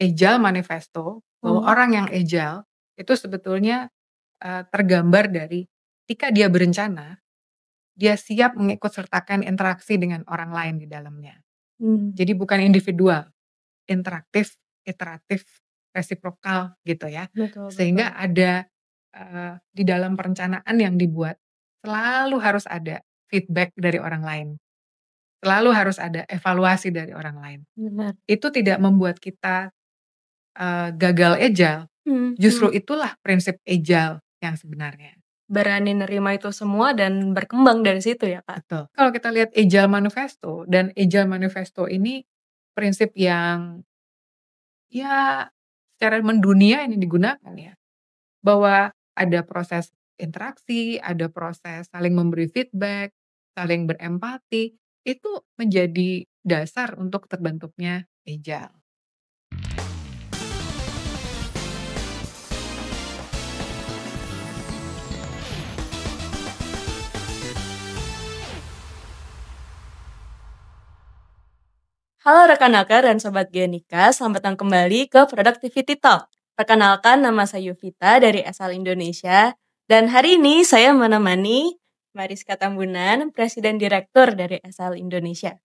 Agile Manifesto, bahwa Mhm. orang yang agile itu sebetulnya, tergambar dari ketika dia berencana, dia siap mengikut sertakan interaksi dengan orang lain di dalamnya. Mmm. Jadi bukan individual, interaktif, iteratif, resiprokal gitu ya. Betul Sehingga betul. ada, di dalam perencanaan yang dibuat, selalu harus ada feedback dari orang lain, selalu harus ada evaluasi dari orang lain. Benar. Itu tidak membuat kita, gagal agile, Mhm justru mhm. itulah prinsip agile yang sebenarnya. Berani nerima itu semua dan berkembang dari situ ya, Kak? Betul. Kalau kita lihat Agile Manifesto dan Agile Manifesto ini prinsip yang ya secara mendunia ini digunakan ya, bahwa ada proses interaksi, ada proses saling memberi feedback, saling berempati, itu menjadi dasar untuk terbentuknya agile. Halo rekan Akar dan Sobat Genika, selamat datang kembali ke Productivity Talk. Perkenalkan, nama saya Yovita dari Asal Indonesia, dan hari ini saya menemani Mariska Tambunan, Presiden Direktur dari Asal Indonesia.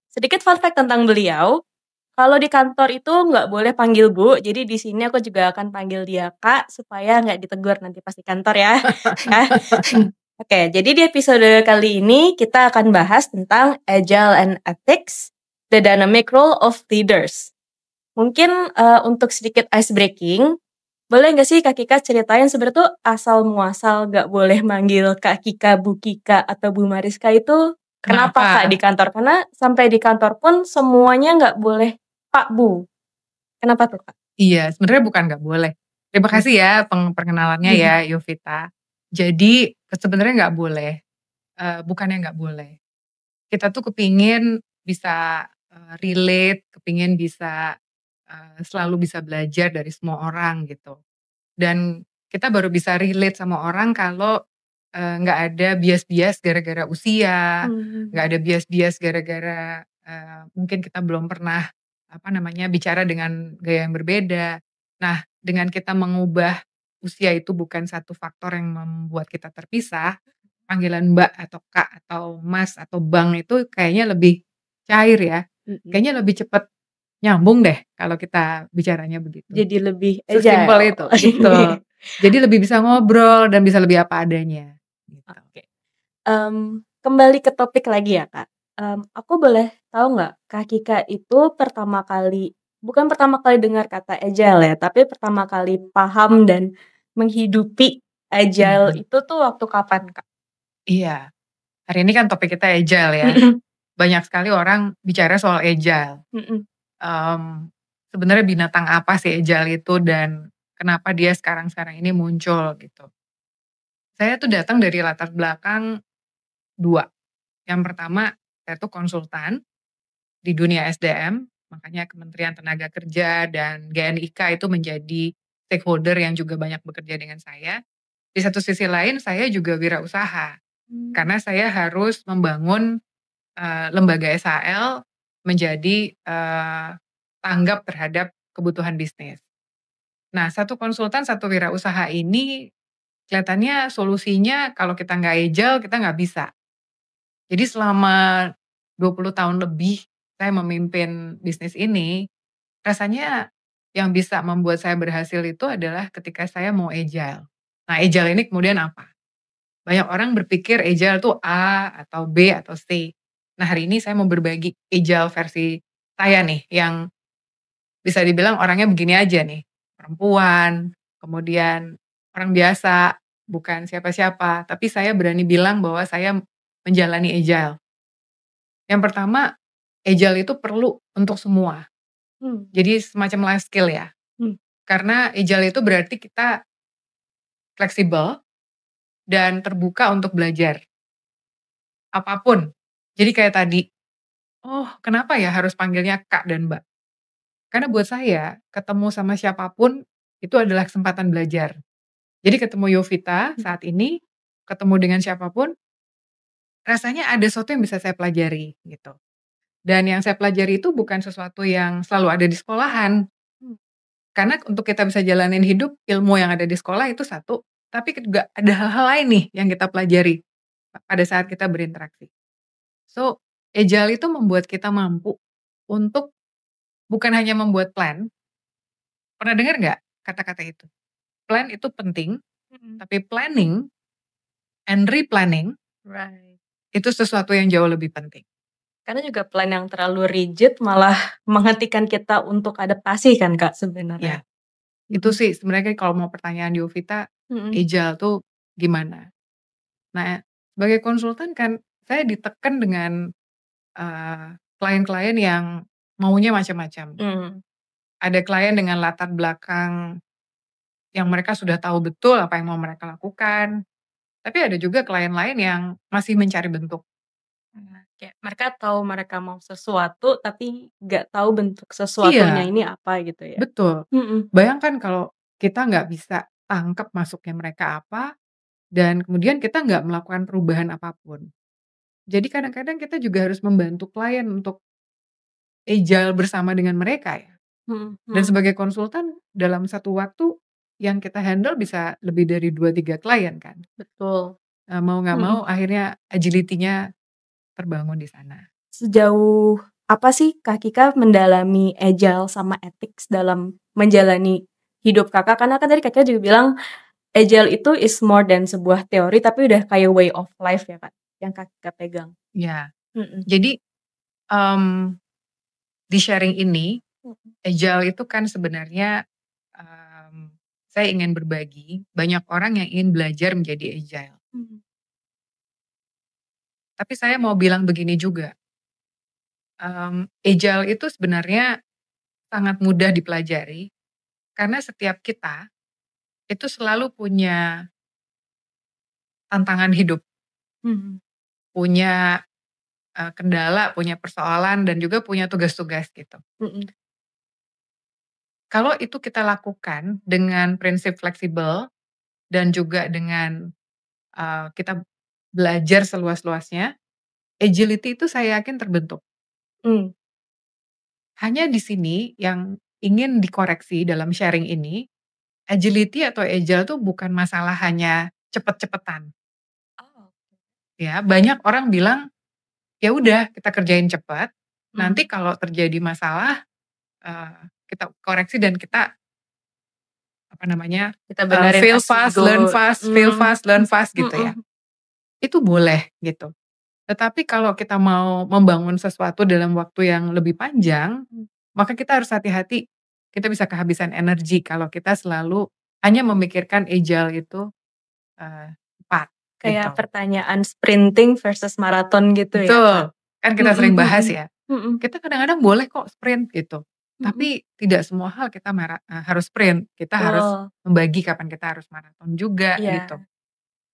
Sedikit fun fact tentang beliau, kalau di kantor itu nggak boleh panggil Bu, jadi di sini aku juga akan panggil dia Kak, supaya nggak ditegur nanti pas di kantor ya. Ya. Oke, jadi di episode kali ini kita akan bahas tentang Agile and Ethics, the dynamic role of leaders. Mungkin untuk sedikit ice breaking, boleh nggak sih Kak Kika ceritain sebenarnya tuh asal muasal nggak boleh manggil Kak Kika, Bu Kika, atau Bu Mariska itu kenapa Kak di Kenapa? kantor? Karena sampai di kantor pun semuanya nggak boleh Pak, Bu. Kenapa tuh Kak? Iya, sebenarnya bukan nggak boleh. Terima Mhm. kasih ya perkenalannya ya, Yovita. Jadi sebenarnya nggak boleh, bukannya nggak boleh. Kita tuh kepingin bisa, relate, kepingin bisa, selalu bisa belajar dari semua orang gitu. Dan kita baru bisa relate sama orang kalau, nggak ada bias-bias gara-gara usia, nggak Mmm. ada bias-bias gara-gara, mungkin kita belum pernah, apa namanya, bicara dengan gaya yang berbeda. Nah, dengan kita mengubah usia itu bukan satu faktor yang membuat kita terpisah, panggilan Mbak atau Kak atau Mas atau Bang itu kayaknya lebih cair ya, Mhm. kayaknya lebih cepet nyambung deh kalau kita bicaranya begitu. Jadi lebih Sesimpel agile. itu, betul. Jadi lebih bisa ngobrol dan bisa lebih apa adanya, gitu. Oke. Kembali ke topik lagi ya, Kak. Aku boleh tahu nggak, Kak Kika itu pertama kali bukan pertama kali dengar kata agile ya, tapi pertama kali paham dan menghidupi agile Mhm. itu tuh waktu kapan, Kak? Iya, hari ini kan topik kita agile ya. Mhm Banyak sekali orang bicara soal agile. mhm. Sebenarnya binatang apa sih agile itu dan kenapa dia sekarang-sekarang ini muncul gitu. Saya tuh datang dari latar belakang 2. Yang pertama, saya tuh konsultan di dunia SDM, makanya Kementerian Tenaga Kerja dan GNIK itu menjadi stakeholder yang juga banyak bekerja dengan saya. Di satu sisi lain saya juga wirausaha, Mmm. karena saya harus membangun, lembaga SHL menjadi, tanggap terhadap kebutuhan bisnis. Nah, satu konsultan, satu wirausaha ini kelihatannya solusinya kalau kita nggak agile, kita nggak bisa. Jadi selama 20 tahun lebih saya memimpin bisnis ini, rasanya yang bisa membuat saya berhasil itu adalah ketika saya mau agile. Nah, agile ini kemudian apa? Banyak orang berpikir agile tuh A atau B atau C. Nah, hari ini saya mau berbagi agile versi saya nih, yang bisa dibilang orangnya begini aja nih, perempuan, kemudian orang biasa, bukan siapa-siapa, tapi saya berani bilang bahwa saya menjalani agile. Yang pertama, agile itu perlu untuk semua. Mmm. Jadi semacam life skill ya. Mmm. Karena agile itu berarti kita fleksibel dan terbuka untuk belajar, apapun. Jadi kayak tadi, "Oh kenapa ya harus panggilnya Kak dan Mbak?" Karena buat saya, ketemu sama siapapun itu adalah kesempatan belajar. Jadi ketemu Yovita saat ini, ketemu dengan siapapun, rasanya ada sesuatu yang bisa saya pelajari gitu. Dan yang saya pelajari itu bukan sesuatu yang selalu ada di sekolahan. Karena untuk kita bisa jalanin hidup, ilmu yang ada di sekolah itu satu, tapi juga ada hal-hal lain nih yang kita pelajari pada saat kita berinteraksi. So, agile itu membuat kita mampu untuk bukan hanya membuat plan, pernah dengar nggak kata-kata itu? Plan itu penting, Mhm. tapi planning and replanning Right. itu sesuatu yang jauh lebih penting. Karena juga plan yang terlalu rigid malah menghentikan kita untuk adaptasi kan Kak sebenarnya? Ya, itu Mhm. sih sebenarnya kalau mau pertanyaan Yovita, Mhm. agile tuh gimana? Nah, sebagai konsultan kan saya ditekan dengan, klien-klien yang maunya macam-macam. Mmm. Ada klien dengan latar belakang yang mereka sudah tahu betul apa yang mau mereka lakukan, tapi ada juga klien lain yang masih mencari bentuk. Kayak mereka tahu mereka mau sesuatu tapi nggak tahu bentuk sesuatunya Iya, ini apa gitu ya? betul. Mhm. Bayangkan kalau kita nggak bisa tangkep masuknya mereka apa, dan kemudian kita nggak melakukan perubahan apapun. Jadi kadang-kadang kita juga harus membantu klien untuk agile bersama dengan mereka ya. Mhm Dan mhm. sebagai konsultan dalam satu waktu yang kita handle bisa lebih dari 2 3 klien kan. Betul. Mau nggak mau Mhm. akhirnya agility-nya terbangun di sana. Sejauh apa sih Kak Kika mendalami agile sama ethics dalam menjalani hidup Kakak? Karena kan tadi Kakak juga bilang agile itu is more than sebuah teori tapi udah kayak way of life ya Kak, yang Kak Kika pegang? Ya, Mhm. jadi, mmm, di sharing ini, Mhm. agile itu kan sebenarnya, saya ingin berbagi, banyak orang yang ingin belajar menjadi agile. Mhm. Tapi saya mau bilang begini juga, agile itu sebenarnya sangat mudah dipelajari, karena setiap kita itu selalu punya tantangan hidup, Mhm. punya, kendala, punya persoalan, dan juga punya tugas-tugas gitu. Mhm. Kalau itu kita lakukan dengan prinsip fleksibel dan juga dengan, kita belajar seluas-luasnya, agility itu saya yakin terbentuk. Mmm. Hanya di sini yang ingin dikoreksi dalam sharing ini, agility atau agile tuh bukan masalah hanya cepet-cepetan, Oh. ya. Banyak orang bilang, "Ya udah kita kerjain cepat, nanti Mhm. kalau terjadi masalah, kita koreksi dan kita, apa namanya, Kita benerin fail as we fast, learn go. fast, fail Mmm. fast, learn fast," gitu ya. Mhm. Itu boleh gitu. Tetapi kalau kita mau membangun sesuatu dalam waktu yang lebih panjang, maka kita harus hati-hati, kita bisa kehabisan energi kalau kita selalu hanya memikirkan agile itu, cepat Kayak gitu. pertanyaan sprinting versus maraton gitu ya Kak? Betul, kan kita Mhm sering bahas mhm. ya, Mhm. kita kadang-kadang boleh kok sprint gitu, Mhm. tapi tidak semua hal kita harus sprint, kita harus Betul. membagi kapan kita harus maraton juga gitu. Iya.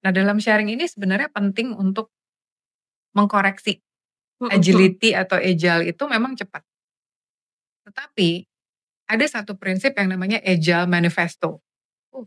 Nah, dalam sharing ini sebenarnya penting untuk mengkoreksi Mhm mhm. agility atau agile itu memang cepat, tetapi ada satu prinsip yang namanya Agile Manifesto. Uh,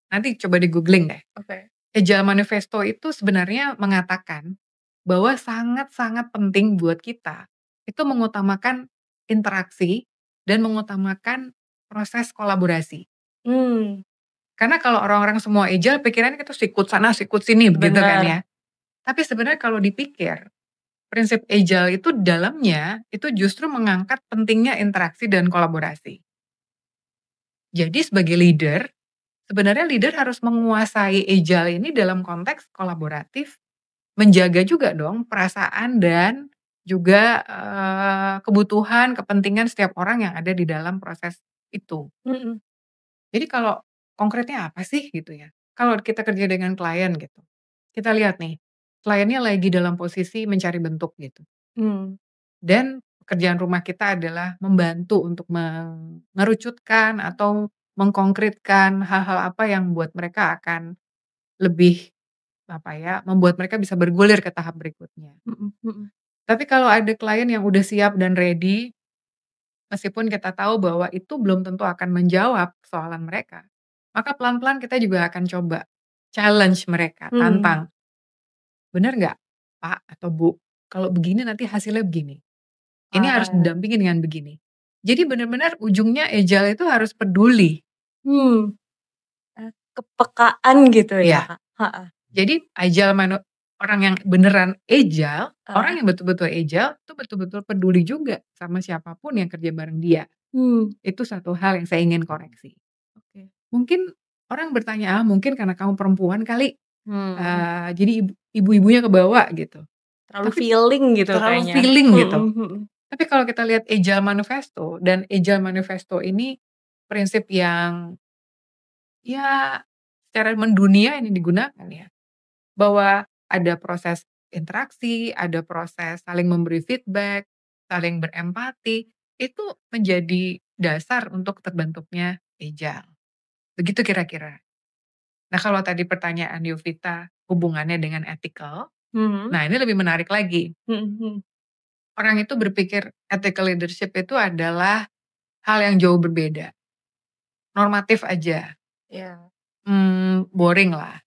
Nanti coba di-googling deh. Oke. Agile Manifesto itu sebenarnya mengatakan bahwa sangat-sangat penting buat kita itu mengutamakan interaksi dan mengutamakan proses kolaborasi. Mmm. Karena kalau orang-orang semua agile pikirannya kita sikut sana sikut sini begitu kan Bener. ya. Tapi sebenarnya kalau dipikir, prinsip agile itu dalamnya itu justru mengangkat pentingnya interaksi dan kolaborasi. Jadi sebagai leader, sebenarnya leader harus menguasai agile ini dalam konteks kolaboratif, menjaga juga dong perasaan dan juga, kebutuhan, kepentingan setiap orang yang ada di dalam proses itu. Mhm. Jadi kalau konkretnya apa sih gitu ya, kalau kita kerja dengan klien gitu, kita lihat nih, kliennya lagi dalam posisi mencari bentuk gitu, Mmm. dan pekerjaan rumah kita adalah membantu untuk mengerucutkan atau mengkonkretkan hal-hal apa yang buat mereka akan lebih, apa ya, membuat mereka bisa bergulir ke tahap berikutnya. Mhm mhm. Tapi kalau ada klien yang udah siap dan ready, meskipun kita tahu bahwa itu belum tentu akan menjawab persoalan mereka, maka pelan-pelan kita juga akan coba challenge mereka, Mmm. tantang, "Bener nggak Pak atau Bu, kalau begini nanti hasilnya begini, ini harus Alright. didampingi dengan begini." Jadi benar-benar ujungnya agile itu harus peduli. Hmm, kepekaan gitu ya, Ya, Kak? Heeh. jadi agile orang yang beneran agile, Heeh. orang yang betul-betul agile tuh betul-betul peduli juga sama siapapun yang kerja bareng dia. Hmm, Itu satu hal yang saya ingin koreksi. oke. Mungkin orang bertanya, "Ah, mungkin karena kamu perempuan kali, Hmm, jadi ibu-ibunya kebawa," gitu. terlalu Tapi feeling gitu terlalu kayaknya. feeling gitu. Mhm mhm. Tapi kalau kita lihat Agile Manifesto, dan Agile Manifesto ini prinsip yang ya secara mendunia ini digunakan ya, bahwa ada proses interaksi, ada proses saling memberi feedback, saling berempati, itu menjadi dasar untuk terbentuknya Agile. Begitu kira-kira. Nah, kalau tadi pertanyaan Yovita hubungannya dengan ethical, Mhm. nah ini lebih menarik lagi. Mhm mhm. Orang itu berpikir ethical leadership itu adalah hal yang jauh berbeda, normatif aja, Iya. boring lah,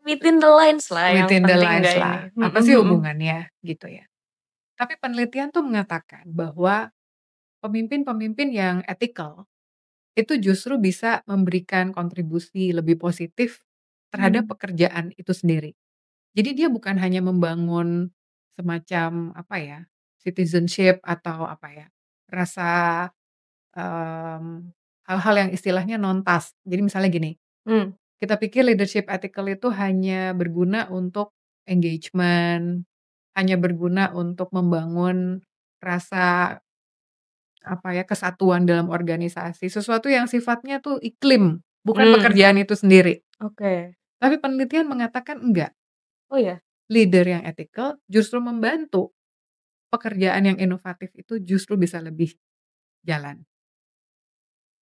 Within the lines lah yang within the penting lines nggak ini? lah, Mhm apa sih mhm. hubungannya gitu ya. Tapi penelitian tuh mengatakan bahwa pemimpin-pemimpin yang ethical itu justru bisa memberikan kontribusi lebih positif terhadap Mmm. pekerjaan itu sendiri. Jadi dia bukan hanya membangun semacam apa ya, citizenship atau apa ya, rasa, mmm, hal-hal yang istilahnya non task. Jadi misalnya gini, Mmm. kita pikir leadership ethical itu hanya berguna untuk engagement, hanya berguna untuk membangun rasa apa ya, kesatuan dalam organisasi, sesuatu yang sifatnya tuh iklim, bukan Mmm, pekerjaan itu sendiri. oke. Tapi penelitian mengatakan enggak, Oh ya? leader yang ethical justru membantu pekerjaan yang inovatif itu justru bisa lebih jalan.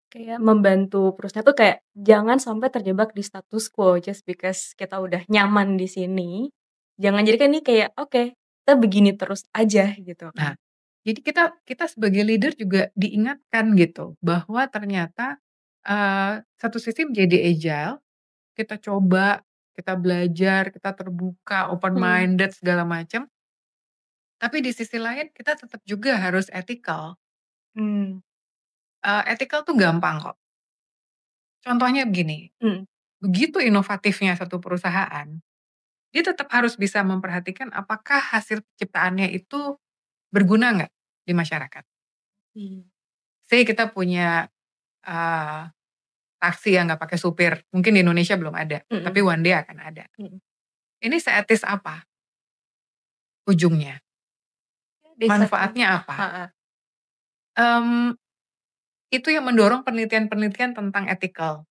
Kayak membantu perusahaan tuh kayak jangan sampai terjebak di status quo just because kita udah nyaman di sini. Jangan jadikan ini kayak, oke, kita begini terus aja gitu Nah, kan. jadi kita kita sebagai leader juga diingatkan gitu, bahwa ternyata, satu sisi menjadi agile, kita coba, kita belajar, kita terbuka, open Mhm. minded segala macam, tapi di sisi lain kita tetap juga harus ethical. Mmm. Ethical tuh gampang kok. Contohnya begini, Mhm. begitu inovatifnya satu perusahaan, dia tetap harus bisa memperhatikan apakah hasil ciptaannya itu berguna nggak di masyarakat. Iya. Say kita punya, eee, taksi yang nggak pakai supir, mungkin di Indonesia belum ada, tapi Mhm one day akan ada. mhm. Ini seetis apa ujungnya? Desa Manfaatnya apa? heeh. Mmm, itu yang mendorong penelitian-penelitian tentang ethical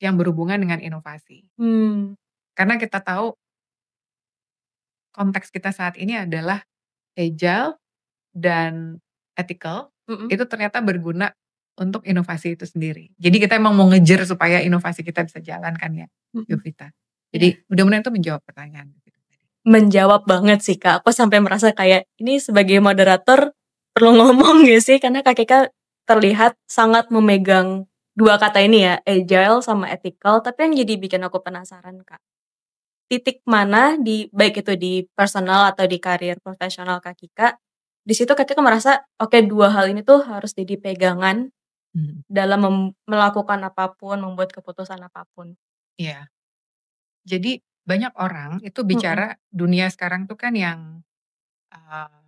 yang berhubungan dengan inovasi. Mmm. Karena kita tahu konteks kita saat ini adalah agile dan ethical, Mhm. itu ternyata berguna untuk inovasi itu sendiri. Jadi kita emang mau ngejar supaya inovasi kita bisa jalan kan ya, Mhm. Yovita. Iya. Jadi mudah-mudahan itu menjawab pertanyaan Yovita tadi. Menjawab banget sih, Kak. Aku sampai merasa kayak, ini sebagai moderator perlu ngomong gak sih? Karena Kakak terlihat sangat memegang 2 kata ini ya, agile sama ethical, tapi yang jadi bikin aku penasaran, Kak. Titik mana di baik itu di personal atau di karir profesional Kak, di situ Kakak merasa, oke 2 hal ini tuh harus jadi pegangan Mhm, dalam melakukan apapun, membuat keputusan apapun. iya. Jadi banyak orang itu Mhm. bicara dunia sekarang tuh kan yang, eee,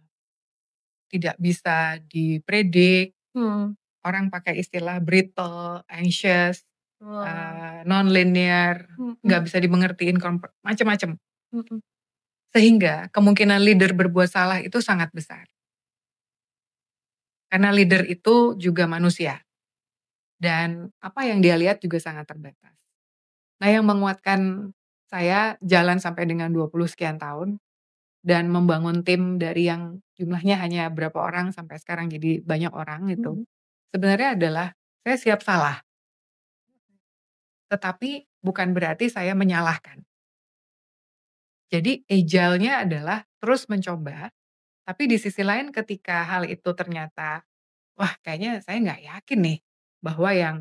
tidak bisa dipredik, Hmm. orang pakai istilah brittle, anxious, Wah. non-linear, Mhm nggak bisa dimengertiin macem-macem. mhm. Sehingga kemungkinan leader berbuat salah itu sangat besar. Karena leader itu juga manusia dan apa yang dia lihat juga sangat terbatas. Nah, yang menguatkan saya jalan sampai dengan 20 sekian tahun dan membangun tim dari yang jumlahnya hanya berapa orang sampai sekarang jadi banyak orang gitu. Mhm. Sebenarnya adalah saya siap salah, tetapi bukan berarti saya menyalahkan. Jadi agile-nya adalah terus mencoba, tapi di sisi lain ketika hal itu ternyata, wah kayaknya saya nggak yakin nih bahwa yang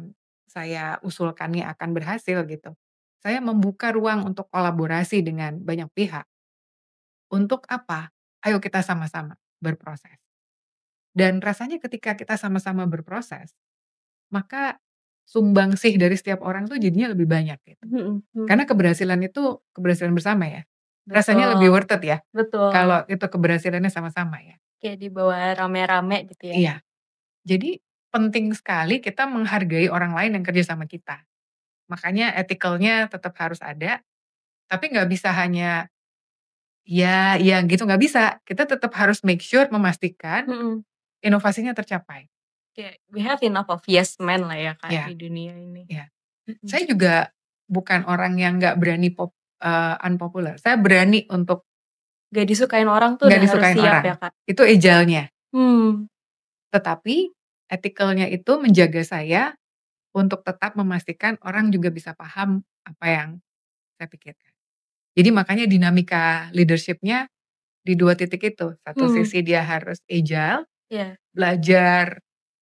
saya usulkan ini akan berhasil gitu. Saya membuka ruang untuk kolaborasi dengan banyak pihak. Untuk apa? Ayo kita sama-sama berproses. Dan rasanya ketika kita sama-sama berproses, maka sumbangsih dari setiap orang tuh jadinya lebih banyak gitu. Mhm mhm. Karena keberhasilan itu keberhasilan bersama ya. Rasanya lebih Betul worth it ya, betul. kalau itu keberhasilannya sama-sama ya. Kayak dibawa rame-rame gitu ya? Iya, jadi penting sekali kita menghargai orang lain yang kerja sama kita. Makanya ethical-nya tetap harus ada, tapi nggak bisa hanya, ya iya gitu, nggak bisa. Kita tetap harus make sure memastikan Mhm. inovasinya tercapai. Kayak we have enough of yes men lah ya Kak, Ya, di dunia ini. ya. Mhm. Saya juga bukan orang yang nggak berani unpopular. Saya berani untuk Gak disukain orang tuh nggak udah harus disukain siap orang. ya Kak? Itu agile-nya. Mmm. Tetapi ethical-nya itu menjaga saya untuk tetap memastikan orang juga bisa paham apa yang saya pikirkan. Jadi makanya dinamika leadership-nya di 2 titik itu. Satu Mmm. sisi dia harus agile, Iya. belajar,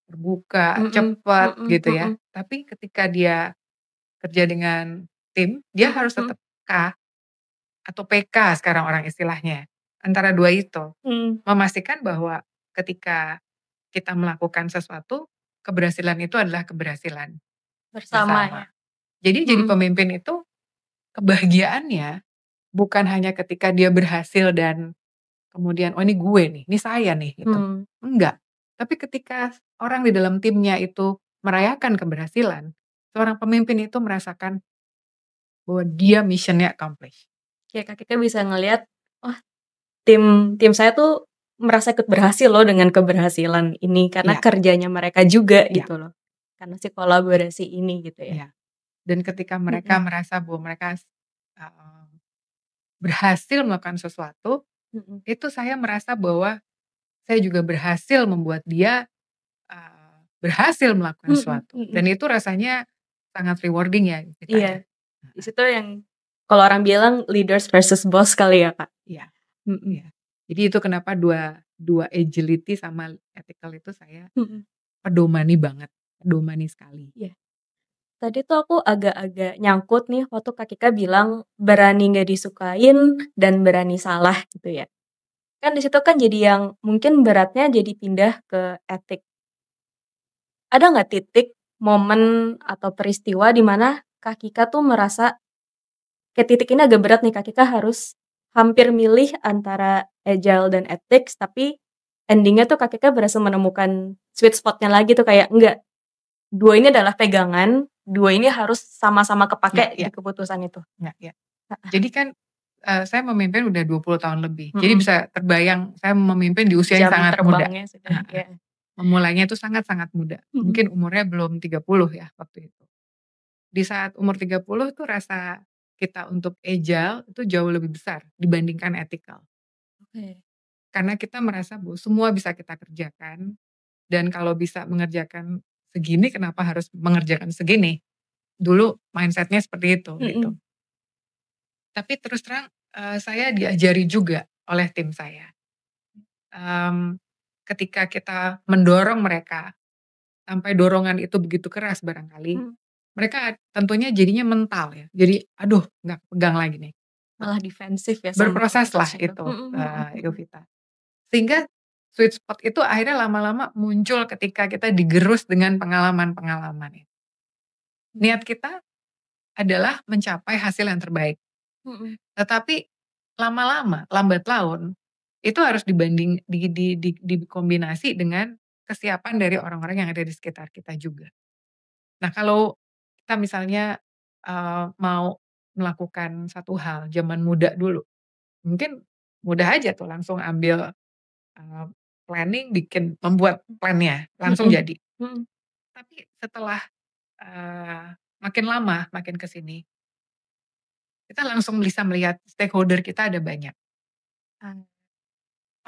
terbuka, Mhm cepat mhm gitu ya. mhm. Tapi ketika dia kerja dengan tim, dia Mhm harus mhm. tetap K atau PK sekarang orang istilahnya. Antara 2 itu. Mmm. Memastikan bahwa ketika kita melakukan sesuatu, keberhasilan itu adalah keberhasilan Bersama ya? bersama. Jadi Mhm. pemimpin itu kebahagiaannya bukan hanya ketika dia berhasil dan kemudian, "Oh ini gue nih, ini saya nih," gitu. Mmm. Enggak. Tapi ketika orang di dalam timnya itu merayakan keberhasilan, seorang pemimpin itu merasakan bahwa dia mission-nya accomplish. Kayak Kak kita bisa ngelihat, oh tim tim saya tuh merasa ikut berhasil loh dengan keberhasilan ini, karena Iya, kerjanya mereka juga iya, gitu loh. Karena si kolaborasi ini gitu ya. iya. Dan ketika mereka Mhm merasa bahwa mereka, eee, berhasil melakukan sesuatu, mhm. itu saya merasa bahwa saya juga berhasil membuat dia, berhasil melakukan Mhm sesuatu. mhm. Dan itu rasanya sangat rewarding ya kita ya. Iya, di situ yang kalau orang bilang leaders versus boss kali ya, Kak? Iya, Mhm iya. Jadi itu kenapa dua dua agility sama ethical itu saya mhm. pedomani banget, pedomani sekali. Iya. Tadi tuh aku agak-agak nyangkut nih waktu Kak Kika bilang berani nggak disukain dan berani salah gitu ya. Kan di situ kan jadi yang mungkin beratnya jadi pindah ke etik. Ada nggak titik, momen, atau peristiwa di mana Kak Kika tuh merasa, kayak titik ini agak berat nih Kak Kika harus hampir milih antara agile dan ethics, tapi ending-nya tuh Kak Kika berhasil menemukan sweet spot-nya lagi tuh kayak, enggak, 2 ini adalah pegangan, 2 ini harus sama-sama Ya, kepake di ya, keputusan itu. ya, ya. Heeh. Jadi kan, saya memimpin udah 20 tahun lebih. Jadi Mhm. bisa terbayang saya memimpin di usia yang Jam sangat muda. terbangnya sudah Heeh. ya. Memulainya itu sangat-sangat muda. Mhm. Mungkin umurnya belum 30 ya waktu itu. Di saat umur 30 tuh rasa kita untuk agile itu jauh lebih besar dibandingkan ethical. Oke. Karena kita merasa bahwa semua bisa kita kerjakan, dan kalau bisa mengerjakan segini kenapa harus mengerjakan segini. Dulu mindset-nya seperti itu gitu. Mhm. Tapi terus terang, saya diajari juga oleh tim saya. Mmm, Ketika kita mendorong mereka, sampai dorongan itu begitu keras barangkali, Mhm. mereka tentunya jadinya mental ya. Jadi, "Aduh nggak pegang lagi nih." Malah defensif ya sama Berproseslah approach itu. itu, Mhm mhm mhm. Yovita. Sehingga sweet spot itu akhirnya lama-lama muncul ketika kita digerus dengan pengalaman-pengalaman itu. Mhm. Niat kita adalah mencapai hasil yang terbaik. Mhm. Tetapi lama-lama, lambat laun, itu harus dibanding dikombinasi dengan kesiapan dari orang-orang yang ada di sekitar kita juga. Nah kalau kita misalnya, mau melakukan satu hal zaman muda dulu, mungkin mudah aja tuh langsung ambil, eee, planning, membuat plan-nya, langsung Mhm. jadi. Mhm. Tapi setelah, makin lama, makin ke sini, kita langsung bisa melihat stakeholder kita ada banyak. Ah.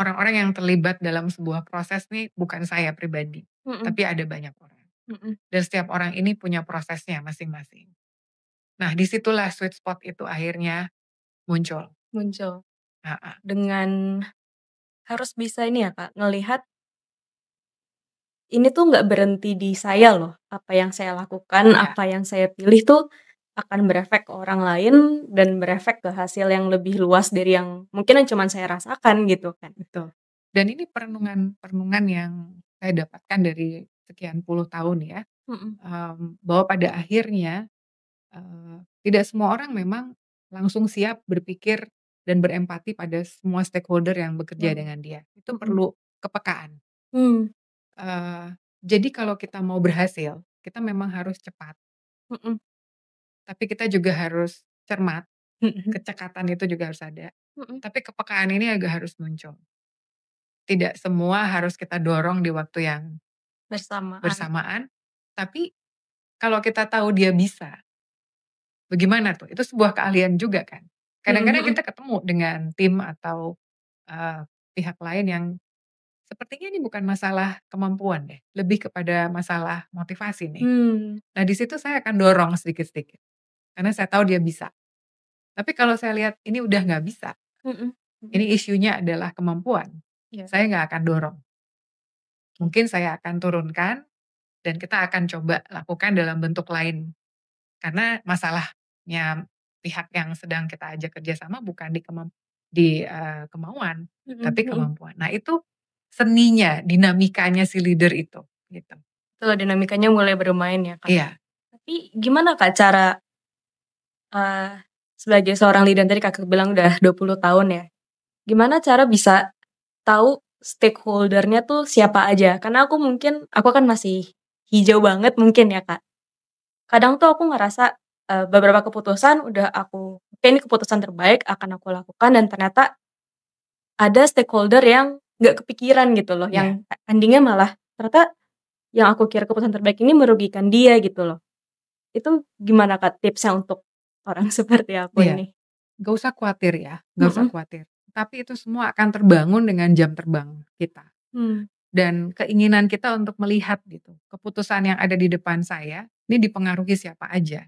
Orang-orang yang terlibat dalam sebuah proses nih bukan saya pribadi, Mhm tapi ada banyak orang. mhm. Dan setiap orang ini punya prosesnya masing-masing. Nah, disitulah sweet spot itu akhirnya muncul. Muncul Heeh, dengan harus bisa ini ya Kak, ngelihat ini tuh nggak berhenti di saya loh, apa yang saya lakukan, iya, apa yang saya pilih tuh akan berefek ke orang lain dan berefek ke hasil yang lebih luas dari yang mungkin yang cuman saya rasakan gitu kan. betul. Dan ini perenungan yang saya dapatkan dari sekian puluh tahun ya, Mhm. bahwa pada akhirnya, tidak semua orang memang langsung siap berpikir dan berempati pada semua stakeholder yang bekerja Wow. dengan dia. Itu Mhm. perlu kepekaan. Mmm. Jadi kalau kita mau berhasil, kita memang harus cepat, Mhm. tapi kita juga harus cermat, Mhm. kecekatan itu juga harus ada, Mhm. tapi kepekaan ini agak harus muncul. Tidak semua harus kita dorong di waktu yang Bersamaan. bersamaan, tapi kalau kita tahu dia bisa, bagaimana tuh? Itu sebuah keahlian juga kan. Mhm Kadang-kadang mhm. kita ketemu dengan tim atau, eee, pihak lain yang sepertinya ini bukan masalah kemampuan deh, lebih kepada masalah motivasi nih. Mmm. Nah di situ saya akan dorong sedikit-sedikit, karena saya tahu dia bisa. Tapi kalau saya lihat ini udah nggak bisa, Mhm. Mhm. ini isunya adalah kemampuan, Iya. saya nggak akan dorong. Oke. Mungkin saya akan turunkan dan kita akan coba lakukan dalam bentuk lain. Karena masalahnya pihak yang sedang kita ajak kerjasama bukan di kemauan, Mhm tapi mhm. kemampuan. Nah itu seninya, dinamikanya si leader itu, gitu. Betul, dinamikanya mulai bermain ya, Kak. Iya, Tapi gimana, Kak, cara, eee, sebagai seorang leader tadi Kakak bilang udah 20 tahun ya, gimana cara bisa tahu stakeholder-nya tuh siapa aja? Karena aku kan masih hijau banget mungkin ya, Kak. Kadang tuh aku ngerasa, beberapa keputusan udah oke ini keputusan terbaik akan aku lakukan dan ternyata ada stakeholder yang nggak kepikiran gitu loh, iya, yang ending-nya malah ternyata yang aku kira keputusan terbaik ini merugikan dia gitu loh. Itu gimana Kak tipsnya untuk orang seperti aku iya. ini? Nggak usah khawatir ya, nggak usah Mhm. khawatir. Tapi itu semua akan terbangun dengan jam terbang kita. Mmm. Dan keinginan kita untuk melihat gitu, keputusan yang ada di depan saya, ini dipengaruhi siapa aja.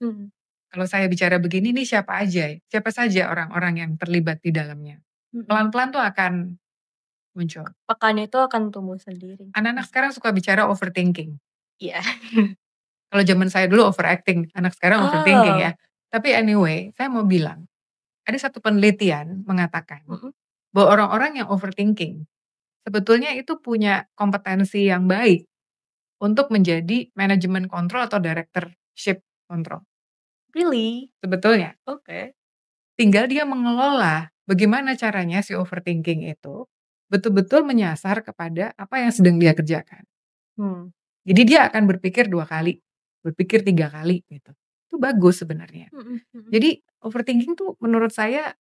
Mhm. Kalau saya bicara begini nih siapa saja orang-orang yang terlibat di dalamnya. Mhm. Pelan-pelan tuh akan muncul. Pekan itu akan tumbuh sendiri. Anak-anak sekarang suka bicara overthinking. Iya. Kalau zaman saya dulu overacting, anak sekarang overthinking ya. Oh. Tapi anyway, saya mau bilang, ada satu penelitian mengatakan Mhm. bahwa orang-orang yang overthinking sebetulnya itu punya kompetensi yang baik untuk menjadi manajemen kontrol atau directorship kontrol. Really? Sebetulnya. Oke. Tinggal dia mengelola bagaimana caranya si overthinking itu betul-betul menyasar kepada apa yang sedang dia kerjakan. Hmm. Jadi dia akan berpikir 2 kali, berpikir 3 kali gitu. Itu bagus sebenarnya. Mhm mhm. Jadi overthinking tuh menurut saya,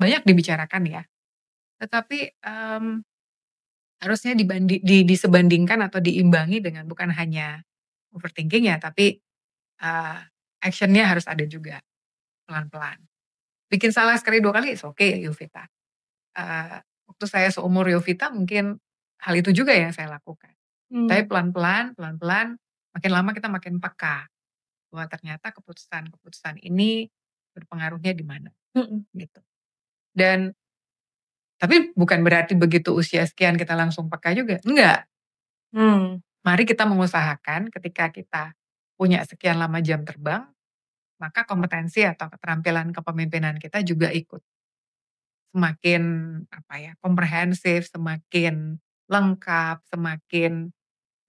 banyak dibicarakan ya, tetapi, harusnya disebandingkan atau diimbangi dengan bukan hanya overthinking ya, tapi, eee, action-nya harus ada juga, pelan-pelan. Bikin salah sekali 2 kali it's okay Yovita. Waktu saya seumur Yovita mungkin hal itu juga yang saya lakukan. Tapi Mmm. pelan-pelan pelan-pelan, makin lama kita makin peka, bahwa ternyata keputusan-keputusan ini berpengaruhnya di mana, Mhm. gitu. Dan tapi bukan berarti begitu usia sekian kita langsung peka juga, enggak. Mmm. Mari kita mengusahakan ketika kita punya sekian lama jam terbang, maka kompetensi atau keterampilan kepemimpinan kita juga ikut semakin, apa ya, komprehensif, semakin lengkap, semakin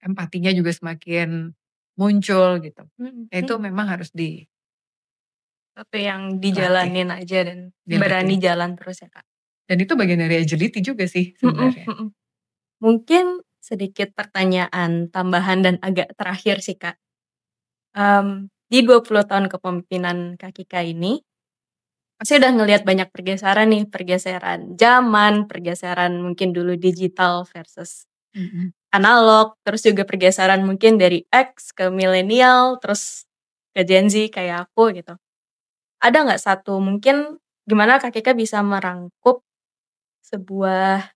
empatinya juga semakin muncul gitu. Mhm Itu mhm. memang harus dilatih Tapi yang dijalanin aja dan dilatih. berani jalan terus ya, Kak? Dan itu bagian dari agility juga sih Mhm sebenarnya. mhm. Mungkin sedikit pertanyaan tambahan dan agak terakhir sih, Kak. Di 20 tahun kepemimpinan Kak Kika ini, pasti udah ngelihat banyak pergeseran nih, pergeseran zaman, pergeseran mungkin dulu digital versus Mhm. analog, terus juga pergeseran mungkin dari X ke milenial, terus ke Gen Z kayak aku gitu. Ada nggak satu mungkin gimana Kak Kika bisa merangkup sebuah,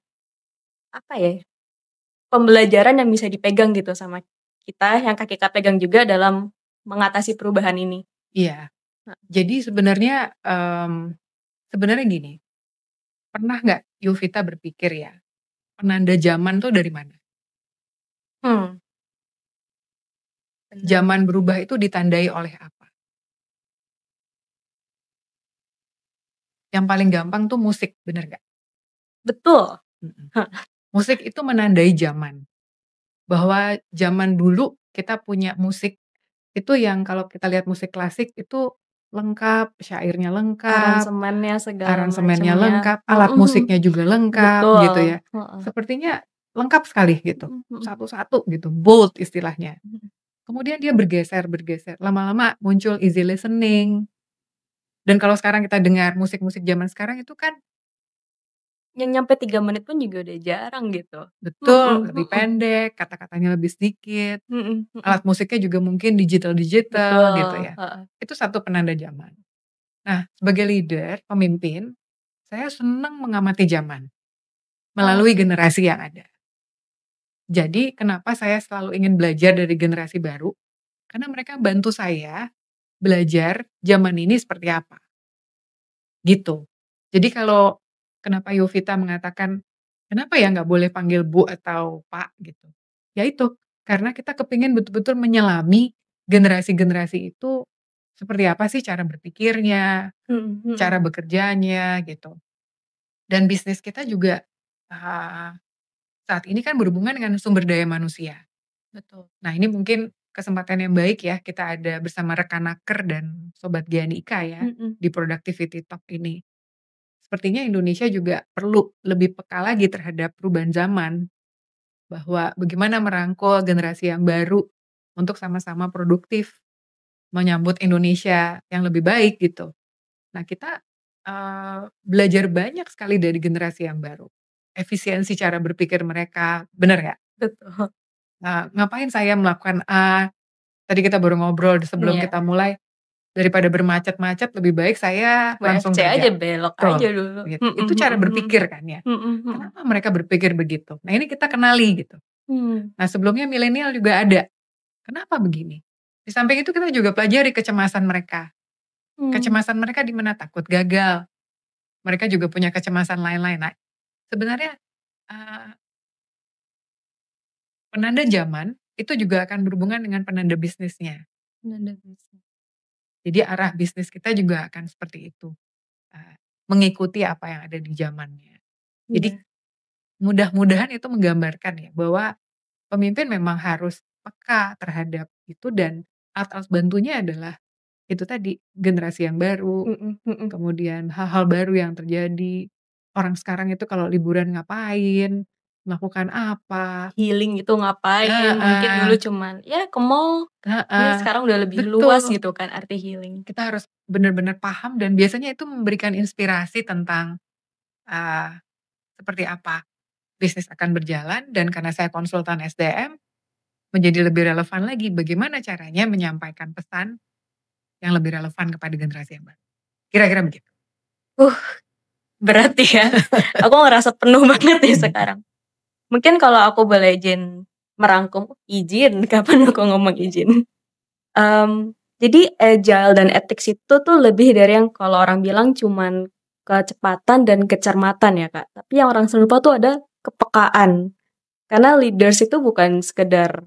apa ya, pembelajaran yang bisa dipegang gitu sama kita, yang Kak Kika pegang juga dalam mengatasi perubahan ini? Iya. Heeh. Jadi sebenarnya gini, pernah nggak Yovita berpikir ya, penanda zaman tuh dari mana? Hmm. Bener. Zaman berubah itu ditandai oleh apa? Yang paling gampang tuh musik, bener nggak? Betul. Mhm. Musik itu menandai zaman, bahwa zaman dulu kita punya musik itu yang kalau kita lihat musik klasik itu lengkap, syairnya lengkap, Aransemennya segala aransemennya macamnya. lengkap, alat Mhm. musiknya juga lengkap gitu Betul. ya. Heeh. Sepertinya lengkap sekali gitu, Mhm mhm. satu-satu gitu, bold istilahnya. Mhm. Kemudian dia bergeser, lama-lama muncul easy listening, dan kalau sekarang kita dengar musik-musik zaman sekarang itu kan Yang nyampe 3 menit pun juga udah jarang gitu. betul, Mhm lebih mhm. pendek, kata-katanya lebih sedikit, Mhm mhm. alat musiknya juga mungkin digital-digital gitu Betul, ya. heeh. Itu satu penanda zaman. Nah, sebagai leader, pemimpin, saya senang mengamati zaman Oh, melalui generasi yang ada. Jadi kenapa saya selalu ingin belajar dari generasi baru, karena mereka bantu saya belajar zaman ini seperti apa, gitu. Jadi kalau kenapa Yovita mengatakan, "Kenapa ya nggak boleh panggil Bu atau Pak?" Gitu. Ya itu, karena kita kepingin betul-betul menyelami generasi-generasi itu seperti apa sih cara berpikirnya, mhm cara mhm. bekerjanya, gitu. Dan bisnis kita juga, saat ini kan berhubungan dengan sumber daya manusia. Betul. Nah, ini mungkin kesempatan yang baik ya, kita ada bersama rekan Naker dan Sobat Gianika ya, Mhm. di Productivity Talk ini. Sepertinya Indonesia juga perlu lebih peka lagi terhadap perubahan zaman, bahwa bagaimana merangkul generasi yang baru untuk sama-sama produktif, menyambut Indonesia yang lebih baik gitu. Nah, kita, belajar banyak sekali dari generasi yang baru. Efisiensi cara berpikir mereka, bener nggak? Betul. Ngapain saya melakukan A, tadi kita baru ngobrol sebelum Iya. kita mulai, daripada bermacet-macet lebih baik saya langsung WFC aja, kerja. belok aja Betul, dulu. gitu. Mhm Itu cara mhm mhm. berpikir kan ya. Mhm mhm. Kenapa mereka berpikir begitu? Nah, ini kita kenali gitu. Mmm. Nah, sebelumnya milenial juga ada. Kenapa begini? Di samping itu kita juga pelajari kecemasan mereka. Mmm. Kecemasan mereka di mana? Takut gagal. Mereka juga punya kecemasan lain-lain. Nah, sebenarnya, eee, penanda zaman itu juga akan berhubungan dengan penanda bisnisnya. Nada bisa. Jadi arah bisnis kita juga akan seperti itu, mengikuti apa yang ada di zamannya. Jadi Iya. mudah-mudahan itu menggambarkan ya bahwa pemimpin memang harus peka terhadap itu dan alat-alat bantunya adalah itu tadi, generasi yang baru, Mhm mhm. kemudian hal-hal baru yang terjadi. Orang sekarang itu kalau liburan ngapain, melakukan apa, Healing itu ngapain, mungkin heeh, dulu cuman ya ke mall, ini heeh, sekarang udah lebih luas betul. gitu kan arti healing. Kita harus benar-benar paham dan biasanya itu memberikan inspirasi tentang, eee, seperti apa bisnis akan berjalan dan karena saya konsultan SDM, menjadi lebih relevan lagi bagaimana caranya menyampaikan pesan yang lebih relevan kepada generasi yang baru. Kira-kira begitu. Uh, berat ya. Aku ngerasa penuh banget nih sekarang. Mungkin kalau aku boleh merangkum, izin, kapan aku ngomong izin? Jadi agile dan ethics itu tuh lebih dari yang kalau orang bilang cuman kecepatan dan kecermatan ya, Kak. Tapi yang orang sering lupa tuh ada kepekaan. Karena leaders itu bukan sekedar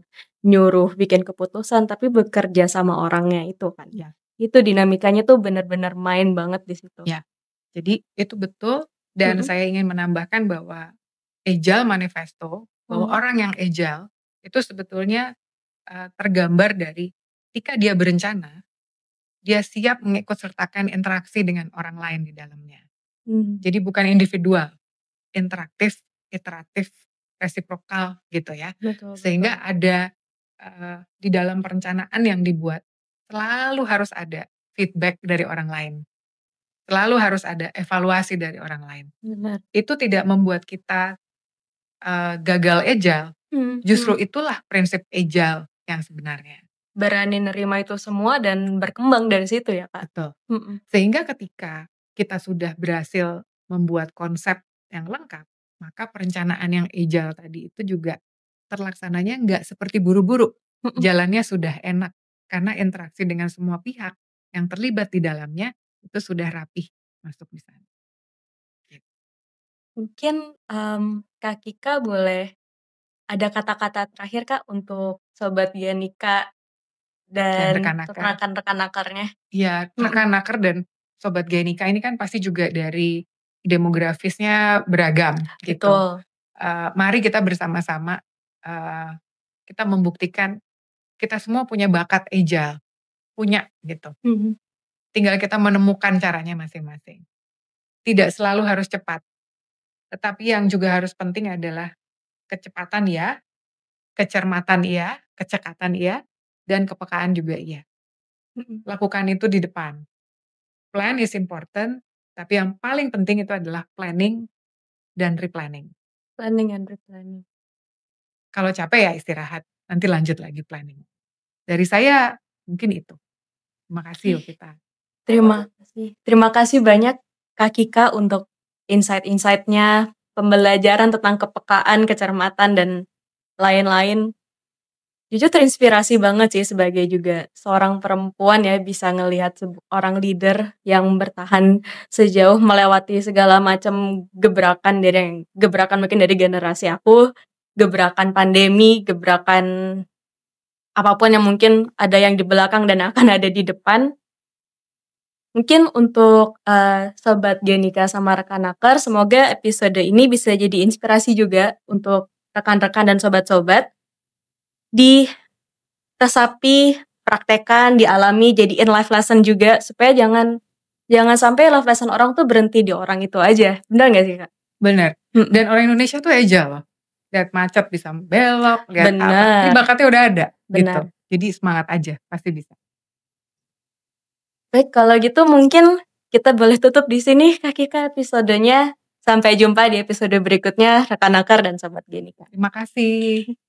nyuruh bikin keputusan, tapi bekerja sama orangnya itu kan. Ya, Itu dinamikanya tuh bener-bener main banget di situ. ya. Jadi itu betul dan Mhm saya ingin menambahkan bahwa Agile Manifesto, bahwa mhm. orang yang agile itu sebetulnya, tergambar dari ketika dia berencana, dia siap mengikut sertakan interaksi dengan orang lain di dalamnya. Mmm, Jadi bukan individual, interaktif, iteratif, resiprokal gitu ya. betul Sehingga betul. ada, di dalam perencanaan yang dibuat, selalu harus ada feedback dari orang lain, selalu harus ada evaluasi dari orang lain. Bener. Itu tidak membuat kita, gagal agile, Mhm justru mhm. itulah prinsip agile yang sebenarnya. Berani nerima itu semua dan berkembang dari situ ya, Kak? Betul. Mhm. Sehingga ketika kita sudah berhasil membuat konsep yang lengkap, maka perencanaan yang agile tadi itu juga terlaksananya nggak seperti buru-buru, Mhm. jalannya sudah enak, karena interaksi dengan semua pihak yang terlibat di dalamnya, itu sudah rapih masuk di sana, gitu. Mungkin, Kak Kika boleh ada kata-kata terakhir, Kak, untuk sobat Gianika Dan dan rekan Naker rekan-rekan nakarnya? iya, Mhm rekan Naker dan Sobat Genika ini kan pasti juga dari demografisnya beragam gitu. Betul. Mari kita bersama-sama kita membuktikan kita semua punya bakat agile, punya gitu. Tinggal kita menemukan caranya masing-masing. Tidak selalu harus cepat, tetapi yang juga harus penting adalah kecepatan ya, kecermatan iya, kecekatan iya, dan kepekaan juga iya. Lakukan itu di depan. Plan is important, tapi yang paling penting itu adalah planning dan replanning. Planning and replanning. Kalau capek ya istirahat, nanti lanjut lagi planning. Dari saya mungkin itu. Terima kasih Yovita. Terima kasih banyak Kak Kika untuk insight-insight-nya, pembelajaran tentang kepekaan, kecermatan, dan lain-lain. Jujur terinspirasi banget sih sebagai juga seorang perempuan ya, bisa ngelihat orang leader yang bertahan sejauh melewati segala macam gebrakan mungkin dari generasi aku, gebrakan pandemi, gebrakan apapun yang mungkin ada yang di belakang dan akan ada di depan. Mungkin untuk Sobat Genika sama Rekanaker, semoga episode ini bisa jadi inspirasi juga untuk rekan-rekan dan sobat-sobat. Diresapi, praktekan, dialami, jadiin life lesson juga, supaya jangan sampai life lesson orang tuh berhenti di orang itu aja. Benar gak sih Kak? Benar. Dan orang Indonesia tuh agile loh. Lihat macet bisa belok, lihat apa. Jadi bakatnya udah ada gitu. Jadi semangat aja, pasti bisa. Baik, kalau gitu mungkin kita boleh tutup di sini Kak Kika episodenya. Sampai jumpa di episode berikutnya, Rekanaker dan Sobat Genika. Terima kasih.